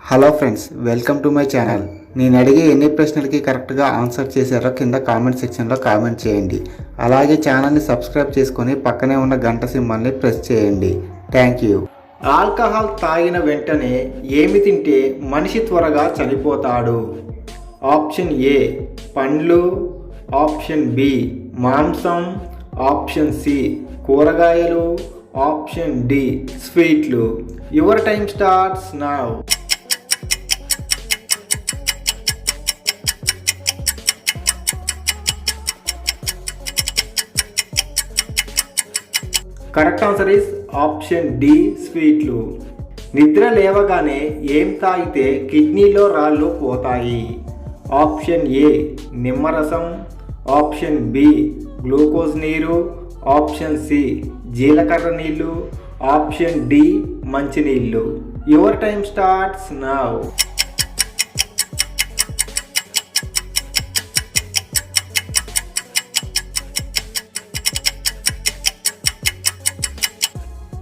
Hello friends, welcome to my channel. నేను అడిగే ఎన్ని ప్రశ్నలకి కరెక్ట్గా ఆన్సర్ చేశారో కింద కామెంట్ సెక్షన్లో కామెంట్ చేయండి. అలాగే ఛానల్ని సబ్స్క్రైబ్ చేసుకొని పక్కనే ఉన్న గంట సింబల్ని ప్రెస్ చేయండి. Thank you. ఆల్కహాల్ తాగిన వెంటనే ఏమి తింటే మనిషి త్వరగా చనిపోతాడు? ఆప్షన్ ఏ పండ్లు, ఆప్షన్ బి మాంసం, ఆప్షన్ సి కూరగాయలు, ఆప్షన్ డి స్వీట్లు. Your time starts now. Correct answer is option D స్వీట్లు. నిద్ర లేవగానే ఏం తాగితే కిడ్నీలో రాళ్ళు పోతాయి? ఆప్షన్ ఏ నిమ్మరసం, ఆప్షన్ బి గ్లూకోజ్ నీరు, ఆప్షన్ సి జీలకర్ర నీళ్ళు, ఆప్షన్ డి మంచినీళ్ళు. Your time starts now.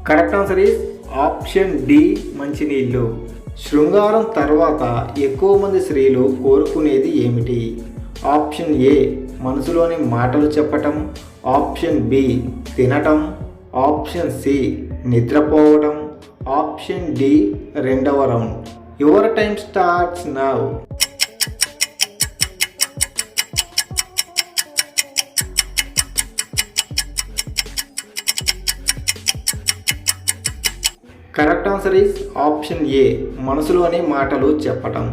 Correct answer is option D మంచినీళ్ళు. శృంగారం తర్వాత ఎక్కువ మంది స్త్రీలు కోరుకునేది ఏమిటి? ఆప్షన్ ఏ మనసులోని మాటలు చెప్పటం, ఆప్షన్ బి తినటం, ఆప్షన్ సి నిద్రపోవడం, ఆప్షన్ డి రెండవ round. Your time starts now. Correct answer is option A మనసులోని మాటలు చెప్పటం.